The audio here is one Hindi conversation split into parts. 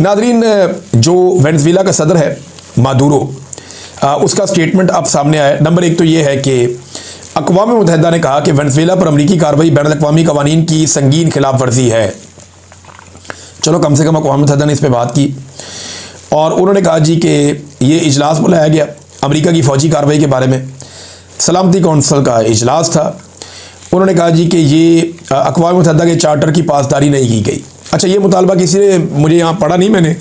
नादरीन, जो वेनेजुएला का सदर है मादुरो, उसका स्टेटमेंट अब सामने आया। नंबर एक तो ये है कि अक़वाम मुत्तहिदा ने कहा कि वेनेजुएला पर अमरीकी कार्रवाई बैनुल अक़वामी क़वानीन की संगीन खिलाफ वर्जी है। चलो, कम से कम अक़वाम मुत्तहिदा ने इस पर बात की और उन्होंने कहा जी कि ये इजलास बुलाया गया अमरीका की फ़ौजी कार्रवाई के बारे में, सलामती कौंसल का इजलास था। उन्होंने कहा जी कि ये अक़वाम मुत्तहिदा के चार्टर की पासदारी नहीं की गई। अच्छा, ये मुतालबा किसी ने, मुझे यहाँ पढ़ा नहीं मैंने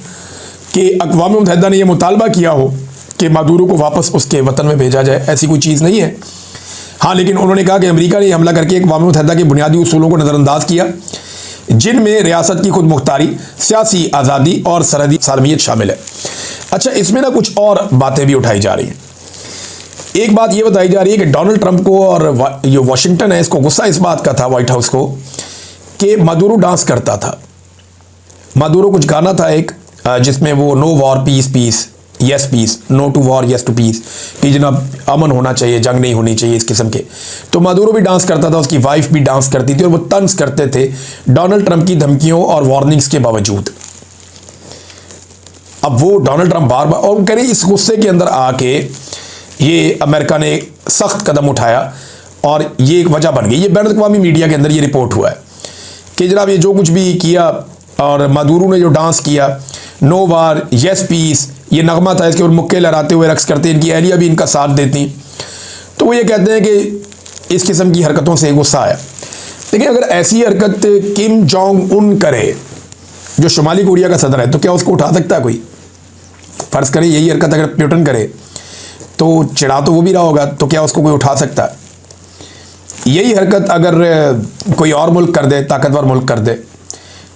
कि अक़वाम मुत्तहिदा ने यह मुतालबा किया हो कि मादुरो को वापस उसके वतन में भेजा जाए, ऐसी कोई चीज़ नहीं है। हाँ, लेकिन उन्होंने कहा कि अमेरिका ने हमला करके अक़वाम मुत्तहिदा के बुनियादी उसूलों को नज़रअंदाज किया, जिनमें रियासत की खुद मुख्तारी, सियासी आज़ादी और सरहदी सालमियत शामिल है। अच्छा, इसमें ना कुछ और बातें भी उठाई जा रही हैं। एक बात ये बताई जा रही है कि डोनाल्ड ट्रंप को और ये वाशिंगटन है, इसको गुस्सा इस बात का था, वाइट हाउस को, कि मादुरो डांस करता था। मादुरो कुछ गाना था एक, जिसमें वो no war peace peace yes peace, no to war yes to peace, कि जनाब अमन होना चाहिए, जंग नहीं होनी चाहिए, इस किस्म के। तो मादुरो भी डांस करता था, उसकी वाइफ भी डांस करती थी और वो तंज करते थे डोनाल्ड ट्रंप की धमकियों और वार्निंग्स के बावजूद। अब वो डोनाल्ड ट्रंप बार बार, और वो कह रहे इस गुस्से के अंदर आके ये अमेरिका ने सख्त कदम उठाया और ये एक वजह बन गई। ये बैनुल अक़वामी मीडिया के अंदर ये रिपोर्ट हुआ है कि जनाब ये जो कुछ भी किया और मादुरो ने जो डांस किया, नो वार यस पीस, ये नगमा था, इसके ऊपर मुक्के लहराते हुए रक्स करते, इनकी एहलिया भी इनका साथ देती। तो वो ये कहते हैं कि इस किस्म की हरकतों से गुस्सा आया। देखिए, अगर ऐसी हरकत किम जोंग उन करे, जो शुमाली कोरिया का सदर है, तो क्या उसको उठा सकता है कोई? फ़र्ज़ करें यही हरकत अगर प्यूटन करे, तो चिढ़ा तो वो भी रहा होगा, तो क्या उसको कोई उठा सकता है? यही हरकत अगर कोई और मुल्क कर दे, ताकतवर मुल्क कर दे,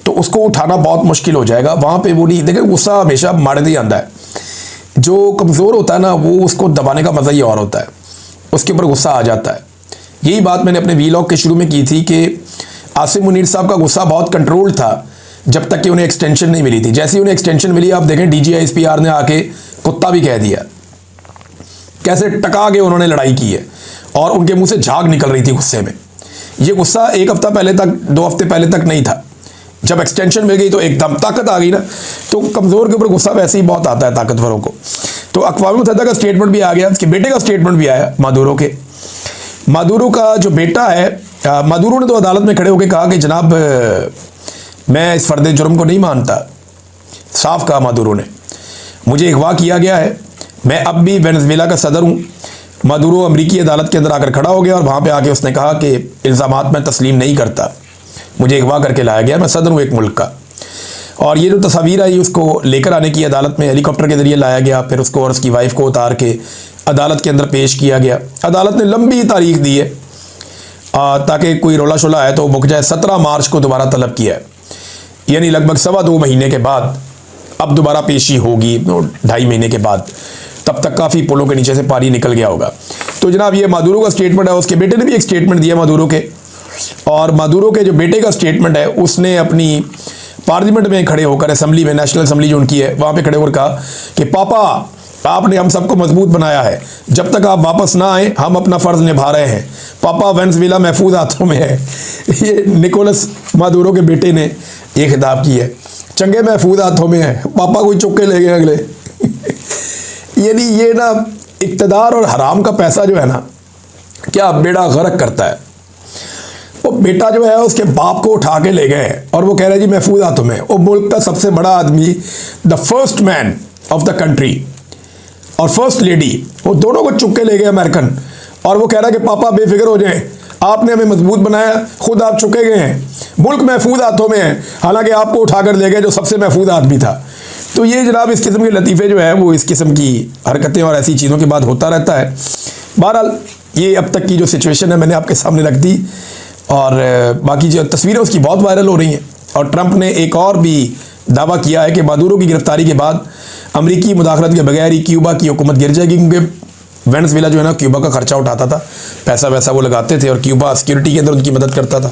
तो उसको उठाना बहुत मुश्किल हो जाएगा। वहाँ पे वो नहीं, देखिए गुस्सा हमेशा मारे ही आता है। जो कमज़ोर होता है ना, वो उसको दबाने का मज़ा ही और होता है, उसके ऊपर गुस्सा आ जाता है। यही बात मैंने अपने वीलॉग के शुरू में की थी कि आसिम मुनीर साहब का गुस्सा बहुत कंट्रोल था जब तक कि उन्हें एक्सटेंशन नहीं मिली थी। जैसे ही उन्हें एक्सटेंशन मिली, आप देखें DGISPR ने आके कुत्ता भी कह दिया, कैसे टका के उन्होंने लड़ाई की है और उनके मुंह से झाग निकल रही थी गुस्से में। ये गुस्सा एक हफ्ता पहले तक, 2 हफ्ते पहले तक नहीं था। जब एक्सटेंशन मिल गई तो एकदम ताकत आ गई ना। तो कमज़ोर के ऊपर गुस्सा वैसे ही बहुत आता है ताकतवरों को। तो अक़वाम मुत्तहिदा का स्टेटमेंट भी आ गया, उसके बेटे का स्टेटमेंट भी आया मादुरो के। मादुरो का जो बेटा है, मादुरो ने तो अदालत में खड़े होकर कहा कि जनाब मैं इस फर्द जुर्म को नहीं मानता। साफ कहा मादुरो ने, मुझे अगवा किया गया है, मैं अब भी वेनेजुएला का सदर हूँ। मादुरो अमरीकी अदालत के अंदर आकर खड़ा हो गया और वहाँ पे आके उसने कहा कि इल्ज़ामात मैं तस्लीम नहीं करता, मुझे अगवा करके लाया गया, मैं सदर हूँ एक मुल्क का। और ये जो तस्वीर आई, उसको लेकर आने की अदालत में हेलीकॉप्टर के ज़रिए लाया गया, फिर उसको और उसकी वाइफ को उतार के अदालत के अंदर पेश किया गया। अदालत ने लंबी तारीख दी है ताकि कोई रोला शोला है तो मुक जाए। 17 मार्च को दोबारा तलब किया है, यानी लगभग 2.25 महीने के बाद अब दोबारा पेशी होगी, 2.5 महीने के बाद। तब तक काफ़ी पुलों के नीचे से पानी निकल गया होगा। तो जनाब ये मादुरो का स्टेटमेंट है, उसके बेटे ने भी एक स्टेटमेंट दिया मादुरो के, और मादुरो के जो बेटे का स्टेटमेंट है उसने अपनी पार्लियामेंट में खड़े होकर, असेंबली में, नेशनल असेंबली जो उनकी है, वहाँ पे खड़े होकर कहा कि पापा आपने हम सबको मजबूत बनाया है, जब तक आप वापस ना आए हम अपना फ़र्ज़ निभा रहे हैं। पापा वेनेजुएला महफूज हाथों में है। ये निकोलस मादुरो के बेटे ने ये खिताब की है, चंगे महफूज हाथों में है, पापा कोई चुप के ले गए अगले। यानी ये ना इक़्तिदार और हराम का पैसा जो है ना, क्या बेड़ा गर्क करता है। वो बेटा जो है उसके बाप को उठा के ले गए और वो कह रहे हैं जी महफूज हाथों में। वो मुल्क का सबसे बड़ा आदमी, the first man of the country और फर्स्ट लेडी, वो दोनों को चुप के ले गए अमेरिकन, और वो कह रहा है कि पापा बेफिक्र हो जाएं, आपने हमें मजबूत बनाया, खुद आप चुके गए हैं, मुल्क महफूज हाथों में है, हालांकि आपको उठाकर ले गए जो सबसे महफूज आदमी था। तो ये जनाब इस किस्म के लतीफ़े जो है वो, इस किस्म की हरकतें और ऐसी चीज़ों के बाद होता रहता है। बहरहाल ये अब तक की जो सिचुएशन है मैंने आपके सामने रख दी, और बाकी जो तस्वीरें उसकी बहुत वायरल हो रही हैं। और ट्रंप ने एक और भी दावा किया है कि मादुरो की गिरफ्तारी के बाद अमरीकी मुदाखलत के बगैर ही क्यूबा की हुकूमत गिर जाएगी, क्योंकि वेनेजुएला जो है ना क्यूबा का खर्चा उठाता था, पैसा वैसा वो लगाते थे और क्यूबा सिक्योरिटी के अंदर उनकी मदद करता था।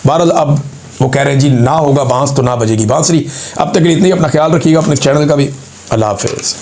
बहरहाल अब वो कह रहे हैं जी ना होगा बांस तो ना बजेगी बांसुरी। अब तक इतनी, अपना ख्याल रखिएगा, अपने चैनल का भी। अल्लाह हाफ़िज़।